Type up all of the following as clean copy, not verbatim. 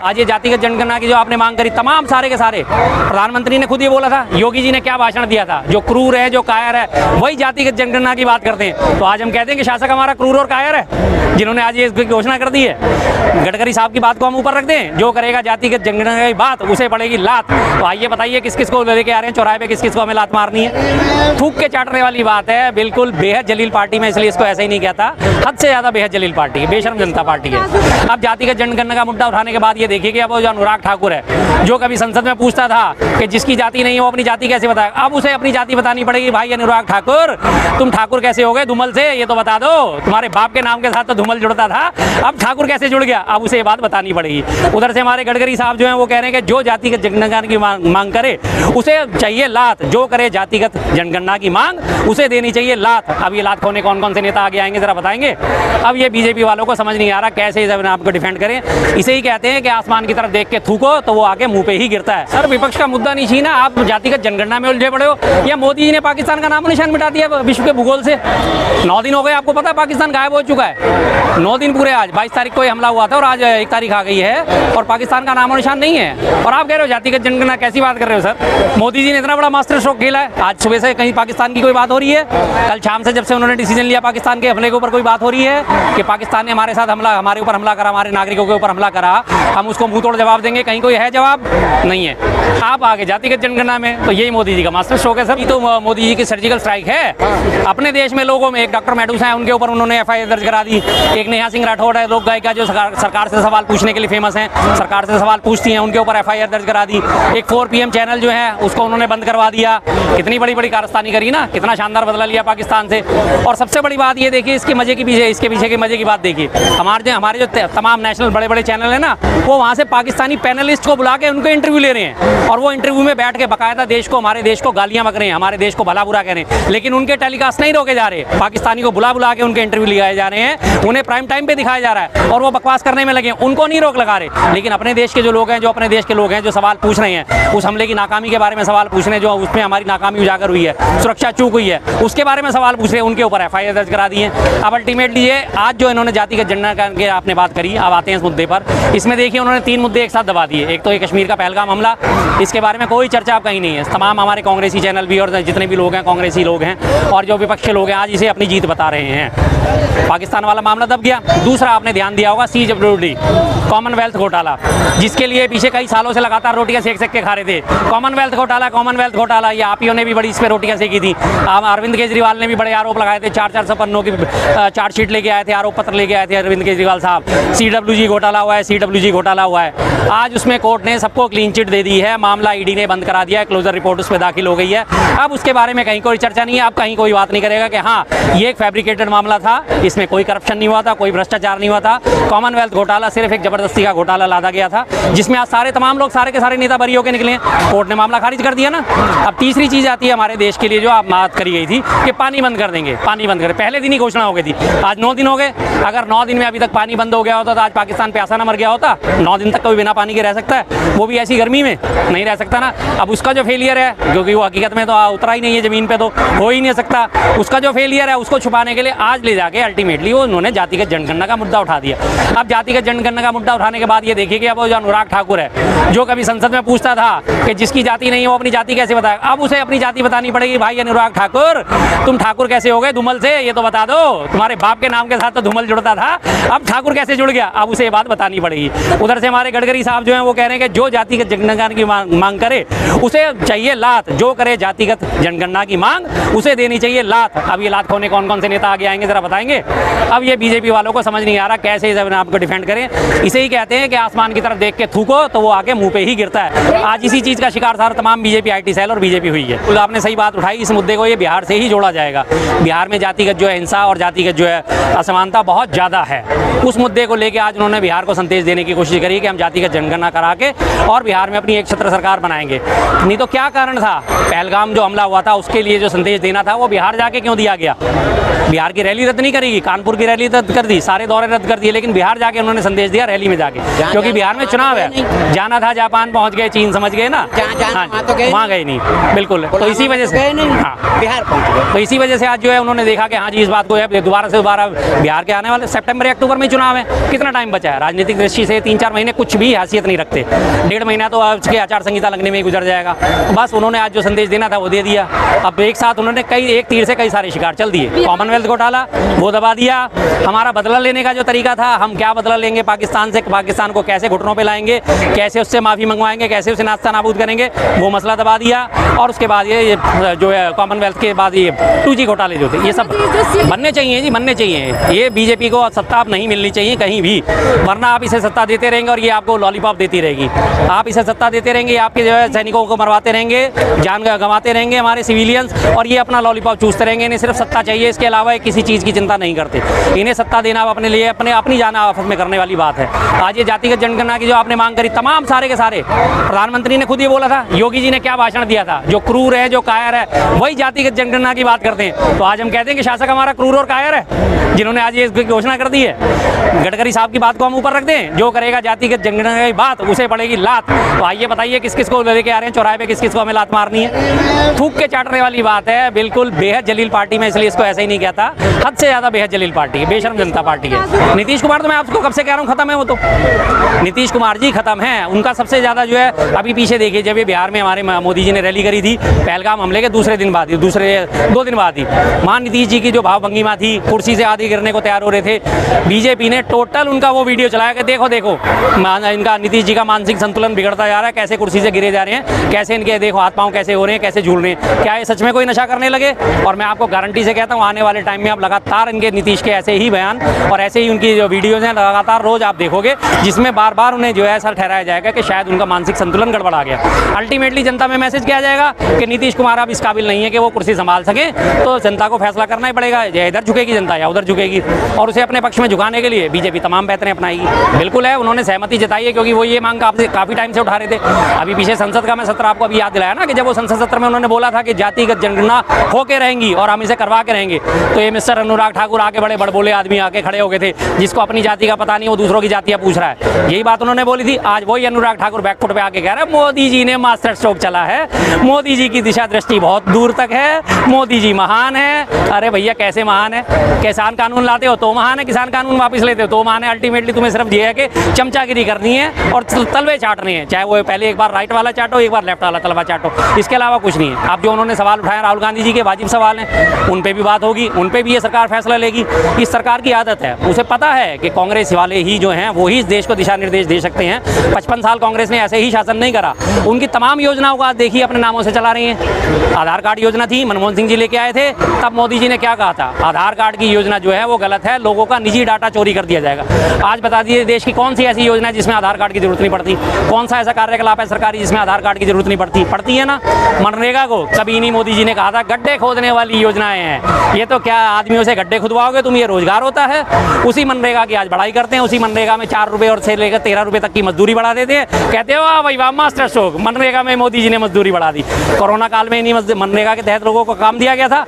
आज ये जातिगत जनगणना की जो आपने मांग करी, तमाम सारे के सारे प्रधानमंत्री ने खुद ये बोला था, योगी जी ने क्या भाषण दिया था, जो क्रूर है, जो कायर है, वही जातिगत जनगणना की बात करते हैं। तो आज हम कहते हैं कि शासक हमारा क्रूर और कायर है, जिन्होंने आज ये घोषणा कर दी है। गडकरी साहब की बात को हम ऊपर रख दें, जो करेगा जातिगत जनगणना की बात उसे पड़ेगी लात। तो आइए बताइए किस किस को लेके आ रहे हैं चौराहे पे, किस किस को हमें लात मारनी है। थूक के चाटने वाली बात है, बिल्कुल बेहद जलील पार्टी में, इसलिए इसको ऐसे ही नहीं कहता, हद से ज्यादा बेहद जलील पार्टी है, बेशर्म जनता पार्टी है। अब जातिगत जनगणना का मुद्दा उठाने के बाद ये देखिए कि अब वो जो अनुराग ठाकुर है, जो कभी संसद में पूछता था कि जिसकी जाति नहीं है वो अपनी जाति कैसे बताएगा, अब उसे अपनी जाति बतानी पड़ेगी। भाई अनुराग ठाकुर, तुम ठाकुर कैसे हो गए धूमल से, ये तो बता दो। तुम्हारे बाप के नाम के साथ तो धूमल जुड़ता था, अब ठाकुर कैसे जुड़ गया, अब उसे ये बात बतानी पड़ेगी। उधर से हमारे गडकरी साहब जो हैं वो कह रहे हैं कि जो जातिगत जनगणना की मांग करे उसे चाहिए लात, जो करे जातिगत जनगणना की मांग उसे देनी चाहिए लात। अब ये लात खोने कौन कौन से नेता आगे आएंगे जरा बताएंगे। अब ये बीजेपी वालों को समझ नहीं आ रहा कैसे इस अपने आपको डिफेंड करें। इसे ही कहते हैं कि आसमान की तरफ देख के थूको तो वो आके मुंह पे ही गिरता है। सर विपक्ष का मुद्दा नहीं छीना, आप जातिगत जनगणना में उलझे पड़े हो, या मोदी जी ने पाकिस्तान का नामो निशान मिटा दिया विश्व के भूगोल से। 9 दिन हो गए, आपको पता है पाकिस्तान गायब हो चुका है। 9 दिन पूरे, आज 22 तारीख को हमला हुआ था और आज 1 तारीख आ गई है और पाकिस्तान का नामो निशान नहीं है। और आप कह रहे हो जातिगत जनगणना, कैसी बात कर रहे हो सर। मोदी जी ने इतना बड़ा मास्टर स्ट्रोक खेला है, आज सुबह से कहीं पाकिस्तान की कोई बात हो रही है, कल शाम से जब से उन्होंने डिसीजन लिया पाकिस्तान के हमले के ऊपर कोई बात हो रही है कि पाकिस्तान ने हमारे साथ हमला, हमारे ऊपर हमला करा, हमारे नागरिकों के ऊपर हमला करा, हम उसको मुंह तोड़ जवाब देंगे, कहीं कोई है जवाब नहीं है। आप आगे जातिगत जनगणना में, तो यही मोदी जी का मास्टर स्ट्रोक है सर। ये तो मोदी जी की सर्जिकल स्ट्राइक है। अपने देश में लोगों में एक डॉक्टर मेडूसा है, उनके ऊपर उन्होंने FIR दर्ज करा दी। एक नेहा सिंह राठौड़ है, लोक गायिका, जो सरकार से सवाल पूछने के लिए फेमस है, सरकार से सवाल पूछती हैं, उनके ऊपर FIR दर्ज करा दी। एक 4 PM चैनल जो है उसको उन्होंने बंद करवा दिया। कितनी बड़ी बड़ी कारस्तानी करी ना, कितना शानदार बदला लिया पाकिस्तान से। और सबसे बड़ी बात ये देखिए, इसके मजे की पीछे, इसके पीछे के मजे की बात देखिए, हमारे जो तमाम नेशनल बड़े बड़े चैनल है ना, वो वहाँ से पाकिस्तानी पैनलिस्ट को बुला के उनको इंटरव्यू ले रहे हैं और वो इंटरव्यू में बैठ के बकायदा देश को, हमारे देश को गालियां बक रहे हैं, हमारे देश को भला बुरा कह रहे हैं। लेकिन उनके टेलीकास्ट नहीं रोके जा रहे, पाकिस्तानी को बुला बुला के उनके इंटरव्यू लिया जा रहे हैं, उन्हें प्राइम टाइम पे दिखाया जा रहा है और वो बकवास करने में लगे, उनको नहीं रोक लगा रहे। लेकिन अपने देश के जो लोग हैं, जो अपने देश के लोग हैं, जो सवाल पूछ रहे हैं, उस हमले की नाकामी के बारे में सवाल पूछ रहे हैं, जो उसमें हमारी नाकामी उजागर हुई है, सुरक्षा चूक हुई है, उसके बारे में सवाल पूछ रहे हैं, उनके ऊपर FIR दर्ज करा दिए। अब अल्टीमेटली ये आज जो इन्होंने जातिगत जनगणना की आपने बात करी, अब आते हैं इस मुद्दे पर। इसमें देखिए उन्होंने 3 मुद्दे एक साथ दबा दिए। एक तो ये कश्मीर का पहलगाम हमला, इसके बारे में कोई चर्चा अब कहीं नहीं है। तमाम हमारे कांग्रेसी चैनल भी और जितने भी लोग हैं कांग्रेसी लोग हैं और जो विपक्ष के लोग हैं, आज इसे अपनी जीत बता रहे हैं। पाकिस्तान वाला मामला दब गया। दूसरा आपने ध्यान दिया होगा CWD, कॉमनवेल्थ घोटाला, जिसके लिए पीछे कई सालों से लगातार रोटियां सेक सेक के खा रहे थे। कॉमनवेल्थ घोटाला, ये आप ही ने भी बड़ी इस पर रोटियां सेकी थी। अरविंद केजरीवाल ने भी बड़े आरोप लगाए थे, 400 पन्नों की चार्जशीट लेके आए थे, आरोप पत्र लेके आए थे अरविंद केजरीवाल साहब। CWG घोटाला हुआ है। आज उसमें कोर्ट ने सबको क्लीन चिट दे दी है, मामला ED ने बंद करा दिया है, क्लोजर रिपोर्ट उस पर दाखिल हो गई है। अब उसके बारे में कहीं कोई चर्चा नहीं है, अब कहीं कोई बात नहीं करेगा कि हाँ ये एक फैब्रिकेटेड मामला था, इसमें कोई करप्शन नहीं हुआ था, कोई भ्रष्टाचार नहीं हुआ था। कॉमनवेल्थ घोटाला सिर्फ एक जबरदस्ती का घोटाला लादा गया था, जिसमें आज तमाम लोग, सारे के सारे नेता बरी होकर निकले। कोर्ट ने मामला खारिज कर दिया ना। अब तीसरी चीज आती है हमारे देश के लिए, जो आप बात करी गई थी कि पानी बंद कर देंगे, पानी बंद करें, पहले दिन ही घोषणा हो गई थी, आज 9 दिन हो गए। अगर 9 दिन में अभी तक पानी बंद हो गया होता तो आज पाकिस्तान प्यासा ना मर गया होता। 9 दिन तक कोई बिना पानी के रह सकता है, वो भी ऐसी गर्मी में नहीं रह सकता ना। अब उसका जो फेलियर है, क्योंकि वो हकीकत में तो उतरा ही नहीं है जमीन पे, तो हो ही नहीं सकता, उसका जो फेलियर है उसको छुपाने के लिए आज ले जाके अल्टीमेटली वो उन्होंने जातिगत जनगणना का मुद्दा उठा दिया। अब जातिगत जनगणना का मुद्दा उठाने के बाद ये देखिए कि अब वो जो अनुराग ठाकुर है, जो कभी संसद में पूछता था कि जिसकी जाति नहीं है वो अपनी जाति कैसे बताएगा, अब उसे अपनी जाति बतानी पड़ेगी। भाई अनुराग ठाकुर, तुम ठाकुर कैसे हो गए धूमल से, ये तो बता दो। तुम्हारे बाप के नाम के साथ तो धूमल जुड़ता था, अब ठाकुर कैसे जुड़ गया, अब उसे ये बात बतानी पड़ेगी। उधर से हमारे गडकरी साहब जो हैं वो कह रहे हैं कि जो जातिगत जनगणना की मांग करे उसे चाहिए लात, जो करे जातिगत जनगणना की मांग उसे देनी चाहिए लात। अब ये लात खोने कौन कौन से नेता आगे आएंगे जरा बताएंगे। अब ये बीजेपी वालों को समझ नहीं आ रहा कैसे इस अपने आपको डिफेंड करें। इसे ही कहते हैं कि आसमान की तरफ देख के थूको तो वो आके मुंह पे ही गिरता है। आज इसी चीज का शिकार सारा तमाम बीजेपी IT सेल और बीजेपी हुई है। तो आपने सही बात उठाई, इस मुद्दे को ये बिहार से ही जोड़ा जाएगा। बिहार में जातिगत जो है हिंसा और जातिगत जो है असमानता बहुत ज्यादा है। उस मुद्दे को लेकर आज उन्होंने बिहार को संदेश देने की कोशिश करी कि हम जातिगत जनगणना करा के और बिहार में अपनी एक छत्र सरकार बनाएंगे। नहीं तो क्या कारण था, पहलगाम जो हमला हुआ था उसके लिए जो संदेश देना था वो बिहार जाके क्यों दिया गया। बिहार की रैली रद्द नहीं करेगी, कानपुर की रैली रद्द कर दी, सारे दौरे रद्द कर दिए, लेकिन बिहार जाके उन्होंने संदेश दिया रैली में जाके, क्योंकि बिहार में चुनाव है। जाना था जापान पहुंच गए, चीन समझ गए ना, वहाँ गए नहीं, बिल्कुल। तो इसी वजह से बिहार पहुंच गए, तो इसी वजह से आज जो है उन्होंने देखा कि हाँ जी इस बात को दोबारा से दोबारा बिहार के आने वाले सितंबर अक्टूबर में चुनाव है, कितना टाइम बचा है। राजनीतिक दृष्टि से 3-4 महीने कुछ भी हैसियत नहीं रखते। 1.5 महीना तो उसके आचार संहिता लगने में ही गुजर जाएगा। बस उन्होंने आज जो संदेश देना था वो दे दिया। अब एक साथ उन्होंने एक तीर से कई सारे शिकार चल दिए। कॉमनवेल्थ घोटाला वो दबा दिया, हमारा बदला लेने का जो तरीका था, हम क्या बदला लेंगे पाकिस्तान से, पाकिस्तान को कैसे घुटनों पे लाएंगे, कैसे उससे माफ़ी मंगवाएंगे, कैसे उसे नास्ता नाबूद करेंगे, वो मसला दबा दिया। और उसके बाद ये जो है कॉमनवेल्थ के बाद ये 2G घोटाले जो थे, ये सब बनने चाहिए जी, बनने चाहिए। ये बीजेपी को सत्ता अब नहीं मिलनी चाहिए कहीं भी, वरना आप इसे सत्ता देते रहेंगे और ये आपको लॉलीपॉप देती रहेगी। आप इसे सत्ता देते रहेंगे, आपके जो है सैनिकों को मरवाते रहेंगे, जान गंवाते रहेंगे हमारे सिविलियंस, और ये अपना लॉलीपॉप चूसते रहेंगे। इन्हें सिर्फ सत्ता चाहिए, इसके अलावा किसी चीज़ की चिंता नहीं करते। इन्हें सत्ता देना अपने लिए अपनी जान आपस में करने वाली बात है। आज ये जातिगत जनगणना की जो आपने मांग करी, तमाम सारे के सारे, प्रधानमंत्री ने खुद ये बोला था, योगी जी ने क्या भाषण दिया था, जो क्रूर है, जो कायर है, वही जातिगत जनगणना की बात करते हैं। तो आज हम कहते हैं कि शासक हमारा क्रूर और कायर है, जिन्होंने आज ये घोषणा कर दी है। गडकरी साहब की बात को हम ऊपर रख दें, जो करेगा जातिगत जनगणना की बात उसे पड़ेगी लात। तो आइए बताइए किस किस को लेके आ रहे हैं चौराहे पे, किस किस को हमें लात मारनी है। थूक के चाटने वाली बात है, बिल्कुल बेहद जलील पार्टी में, इसलिए इसको ऐसे ही नहीं कहता, हद से ज़्यादा बेहद जलील पार्टी है, बेशर्म जनता पार्टी है। नीतीश कुमार तो मैं आपको कब से कह रहा हूँ खत्म है, वो तो नीतीश कुमार जी खत्म है। उनका सबसे ज़्यादा जो है, अभी पीछे देखिए, जब ये बिहार में हमारे मोदी जी ने रैली करी थी, पहलगाम हमले के दूसरे 2 दिन बाद ही वहाँ नीतीश जी की जो भावभंगिमा थी, कुर्सी से आधी गिरने को तैयार हो रहे थे, बीजेपी ने टोटल उनका वो वीडियो चलाया कि देखो देखो इनका नीतीश जी का मानसिक संतुलन बिगड़ता जा रहा है, कैसे कुर्सी से गिरे जा रहे हैं, कैसे इनके देखो हाथ पांव कैसे हो रहे हैं, कैसे झूल रहे हैं, क्या ये सच में कोई नशा करने लगे। और मैं आपको गारंटी से कहता हूँ, आने वाले टाइम में आप लगातार इनके नीतीश के ऐसे ही बयान और ऐसे ही उनकी जो वीडियोज़ हैं लगातार रोज आप देखोगे, जिसमें बार बार उन्हें जो है ऐसा ठहराया जाएगा कि शायद उनका मानसिक संतुलन गड़बड़ा गया। अल्टीमेटली जनता में मैसेज किया जाएगा कि नीतीश कुमार अब इस काबिल नहीं है कि वो कुर्सी संभाल सके, तो जनता को फैसला करना ही पड़ेगा, या इधर झुकेगी जनता या उधर झुकेगी। और उसे अपने पक्ष में झुकाने के लिए बीजेपी तमाम बेहतरें अपनाएगी। बिल्कुल है, उन्होंने सहमति जताई है, क्योंकि वो ये मांग काफ़ी टाइम से उठा रहे थे। अभी पीछे संसद का मैं सत्र आपको अभी याद दिलाया ना, कि जब वो संसद सत्र में उन्होंने बोला था कि जातिगत जनगणना होके रहेंगी और हम इसे करवा के रहेंगे, तो ये मिस्टर अनुराग ठाकुर आके बड़े बड़बोले आदमी आके खड़े हो गए थे, जिसको अपनी जाति का पता नहीं, वो दूसरों की जातियाँ पूछ रहा है। यही बात उन्होंने बोली थी। आज वही अनुराग ठाकुर बैकफुट पे आके कह रहा है मोदी जी ने मास्टर स्ट्रोक चला है, मोदी जी की दिशा दृष्टि बहुत दूर तक है, मोदी जी महान है। अरे भैया कैसे महान है? किसान कानून लाते हो तो महान है, किसान कानून वापस लेते हो तो महान है। अल्टीमेटली तुम्हें सिर्फ ये है कि चमचागिरी करनी है और तलवे चाटने हैं, चाहे वो पहले एक बार राइट वाला चाटो, एक बार लेफ्ट वाला तलवा चाटो, इसके अलावा कुछ नहीं है। अब जो उन्होंने सवाल उठाए राहुल गांधी जी के वाजिब सवाल हैं, उन पर भी बात होगी, उन पर भी ये सरकार फैसला लेगी। इस सरकार की आदत है, उसे पता है कि कांग्रेस वाले ही जो हैं वो ही इस देश को दिशा निर्देश दे सकते हैं। 55 साल कांग्रेस ने ऐसे ही शासन नहीं करा। उनकी तमाम योजनाओं को आज देखिए अपने नामों से चला रही हैं। आधार कार्ड योजना थी, मनमोहन सिंह जी लेके आए थे, तब मोदी जी ने क्या कहा था, आधार कार्ड की योजना जो है वो गलत है, लोगों का निजी डाटा चोरी कर दिया जाएगा। आज बता दीजिए देश की कौन सी ऐसी योजना है जिसमें आधार कार्ड की जरूरत नहीं पड़ती? कौन सा ऐसा कार्यकलाप है सरकारी जिसमें आधार कार्ड की जरूरत नहीं पड़ती? पड़ती है ना। मनरेगा को कभी नहीं मोदी जी ने कहा था गड्ढे खोदने वाली योजनाएं हैं, ये तो क्या आदमियों से गड्ढे खुदवाओगे तुम, ये रोजगार होता है? उसी मनरेगा की आज बढ़ाई करते हैं, उसी मनरेगा में 4 रुपये और से लेकर 13 रुपये तक की मजदूरी बढ़ा देते हैं। कहते हो वाह भाई वाह मास्टर स्ट्रोक, मनरेगा में मोदी जी ने मजदूरी बढ़ा दी। कोरोना काल में इन्हीं मनरेगा के तहत लोगों को काम दिया गया था।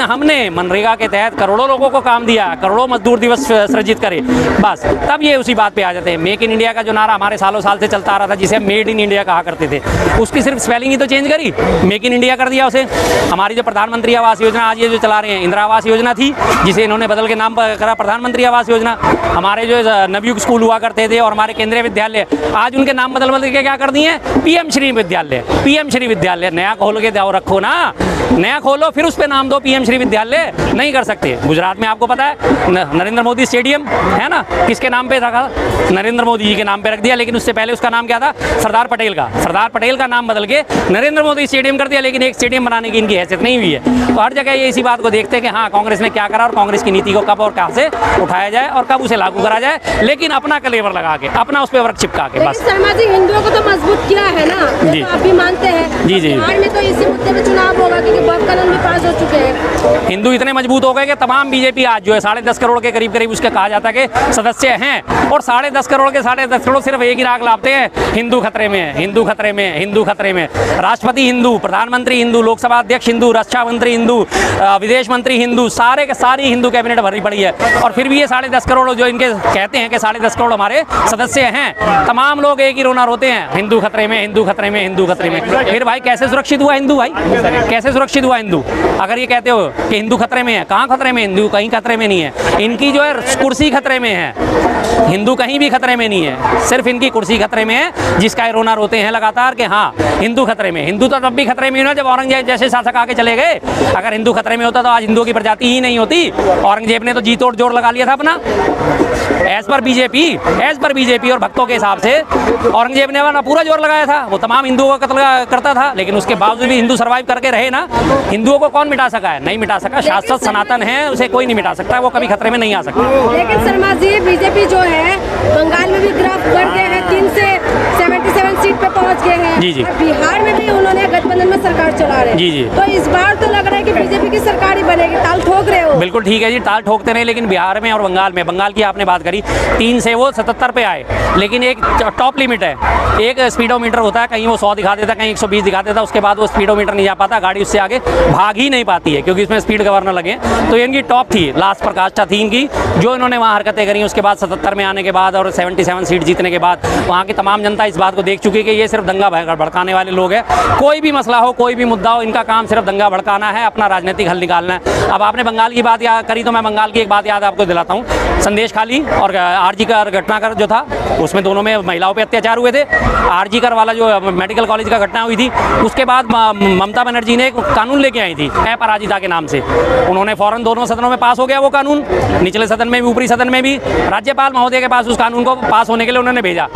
हमने मनरेगा के तहत करोड़ों लोगों को काम दिया, करोड़ों मजदूर दिवस सृजित करे। बस तब ये उसी बात पे आ जाते हैं। मेक इन इंडिया का जो नारा हमारे सालों साल से चलता आ रहा था, जिसे मेड इन इंडिया कहा करते थे, उसकी सिर्फ स्पेलिंग ही तो चेंज करी, मेक इन इंडिया कर दिया उसे। हमारी जो प्रधानमंत्री आवास योजना आज ये जो चला रहे हैं, इंदिरा आवास योजना थी, जिसे इन्होंने बदल के नाम करा प्रधानमंत्री आवास योजना। हमारे जो नवयुग स्कूल हुआ करते थे और हमारे केंद्रीय विद्यालय, आज उनके नाम बदल के क्या कर दिए, पीएम श्री विद्यालय। पीएम श्री विद्यालय नया खोल के दाव रखो ना, नया खोलो फिर उस पर नाम दो पीएम श्री विद्यालय। नहीं कर सकते। गुजरात में आपको पता है नरेंद्र मोदी स्टेडियम है ना, किसके नाम पे रखा? नरेंद्र मोदी जी के नाम पे रख दिया, लेकिन उससे पहले उसका नाम क्या था? सरदार पटेल का। सरदार पटेल का नाम बदल के नरेंद्र मोदी स्टेडियम कर दिया, लेकिन एक स्टेडियम बनाने की इनकी हैसियत नहीं हुई है। तो हर जगह ये इसी बात को देखते हैं कि हाँ कांग्रेस ने क्या करा और कांग्रेस की नीति को कब और कहाँ से उठाया जाए और कब उसे लागू करा जाए, लेकिन अपना कलेवर लगा के, अपना उस पर वर्क चिपका के। बस शर्मा जी हिंदुओं को तो मजबूत किया है ना, जी तो आप भी मानते हैं। जी जी। बिहार में तो इसी मुद्दे पे चुनाव होगा क्योंकि बहुत कानून भी पास हो चुके हैं। हिंदू इतने मजबूत हो गए कि तमाम बीजेपी आज जो है 10.5 करोड़ के करीब उसके कहा जाता है कि सदस्य हैं, और 10.5 करोड़ के 10.5 करोड़ सिर्फ एक ही राग लाते हैं, हिंदू खतरे में, हिंदू खतरे में, हिंदू खतरे में। राष्ट्रपति हिंदू, प्रधानमंत्री हिंदू, लोकसभा अध्यक्ष हिंदू, रक्षा मंत्री हिंदू, विदेश मंत्री हिंदू, सारे के सारी हिंदू कैबिनेट भरी पड़ी है। और फिर भी ये 10.5 करोड़ जो इनके कहते हैं कि 10.5 करोड़ हमारे सदस्य हैं, तमाम लोग एक ही रोना रोते हैं, हिंदू खतरे में, हिंदू खतरे में, हिंदू खतरे में। फिर भाई कैसे सुरक्षित हुआ हिंदू? भाई कैसे सुरक्षित हुआ हिंदू? अगर ये कहते हो कि हिंदू खतरे में है, कहाँ खतरे में? हिंदू कहीं खतरे में नहीं है, इनकी जो है कुर्सी खतरे में है, हिंदू कहीं भी खतरे खतरे में नहीं है, सिर्फ इनकी कुर्सी खतरे में है, जिसका ये रोना रोते हैं लगातार कि हाँ हिंदू खतरे में। हिंदू तो तब भी खतरे में ही ना जब औरंगजेब जैसे शासक आके चले गए। अगर हिंदू खतरे में होता तो आज हिंदुओं की प्रजाति ही नहीं होती। औरंगजेब ने तो जी तोड़ जोड़ लगा लिया था अपना। एज पर बीजेपी और भक्तों के हिसाब से औरंगजेब ने अपना पूरा जोर लगाया था, वो तमाम हिंदुओं का कत्ल करता था, लेकिन उसके बावजूद भी हिंदू सर्वाइव करके रहे ना। हिंदुओं को कौन मिटा सका है? नहीं मिटा सका। शाश्वत सनातन है, उसे कोई नहीं मिटा सकता, वो कभी खतरे में नहीं आ सकता। लेकिन शर्मा जी, बीजेपी जो है बंगाल में भी ग्राफ बढ़ गए हैं, 3 से 77 सीट पे पहुंच गए हैं। जी। और बिहार में भी उन्होंने गठबंधन में सरकार चला रहे हैं। जी। तो इस बार तो लग रहा है कि बीजेपी की सरकार ही बनेगी। ताल ठोक रहे हो? बिल्कुल ठीक है जी, ताल ठोकते रहे, लेकिन बिहार में और बंगाल की आपने बात करी, 3 से वो 77 पे आए, लेकिन एक टॉप लिमिट है। एक स्पीडोमीटर होता है, कहीं वो 100 दिखा देता, कहीं 120 दिखा देता, उसके बाद वो स्पीडोमीटर नहीं जा पाता, गाड़ी उससे आगे भाग ही नहीं पाती है, क्योंकि इसमें स्पीड गवर्नर लगे। तो इनकी टॉप थी, लास्ट प्रकाष्ठा थी इनकी, जो इन्होंने वहाँ हरकतें करी। उसके बाद 77 में आने के बाद और 77 सीट जीतने के बाद वहाँ की तमाम जनता इस बात को देख चुकी है कि ये सिर्फ दंगा भड़काने वाले लोग हैं। कोई भी मसला हो, कोई भी मुद्दा हो, इनका काम सिर्फ दंगा भड़काना है, अपना राजनीतिक हल निकालना है। अब आपने बंगाल की बात याद करी, तो मैं बंगाल की एक बात याद आपको दिलाता हूँ। संदेश खाली और आरजी कर घटनाक्रम जो था, उसमें दोनों में महिलाओं पे अत्याचार हुए थे। आरजी कर वाला जो मेडिकल कॉलेज का घटना हुई थी, उसके बाद ममता बनर्जी ने एक कानून लेके आई थी अपराजिता के नाम से। उन्होंने फौरन दोनों सदनों में पास हो गया वो कानून, निचले सदन में भी ऊपरी सदन में भी। राज्यपाल महोदय के पास उस कानून को पास होने के लिए उन्होंने भेजा।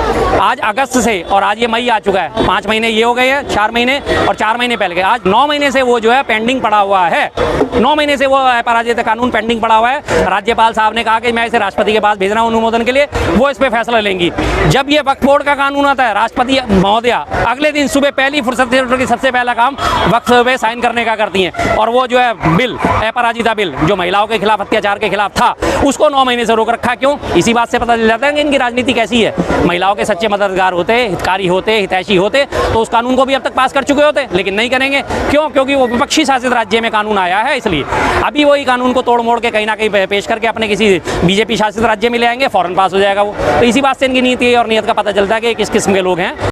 आज अगस्त से और आज ये मई आ चुका है, 5 महीने ये हो गए हैं, 4 महीने और 4 महीने पहले गए, आज 9 महीने से वो जो है पेंडिंग पड़ा हुआ है। 9 महीने से वो अपराजिता कानून पेंडिंग पड़ा हुआ है। राज्यपाल साहब ने कहा कि मैं इसे राष्ट्रपति के पास भेज रहा हूं अनुमोदन के लिए, वो इस पे फैसला लेंगी। जब ये वक्फ बोर्ड का कानून आता है, राष्ट्रपति महोदया अगले दिन सुबह पहली फुर्सत से उनकी सबसे पहला काम वक्फ पे साइन करने का करती हैं। और वो जो है बिल, अपराजिता बिल, जो महिलाओं के खिलाफ अत्याचार के खिलाफ था, उसको 9 महीने से रोक रखा। क्यों? इसी बात से पता चल जाता है कि इनकी राजनीति कैसी है। महिलाओं के सच्चे मददगार होते, हितकारी होते, हितैषी होते, तो उस कानून को भी अब तक पास कर चुके होते, लेकिन नहीं करेंगे। क्यों? क्योंकि वो विपक्षी शासित राज्य में कानून आया है, इसलिए अभी वही कानून को तोड़ मोड़ के कहीं ना कहीं पेश करके अपने किसी बीजेपी शासित राज्य में ले आएंगे, फौरन पास हो जाएगा वो। तो इसी बात से इनकी नीति और नियत का पता चलता है कि किस किस्म के लोग हैं।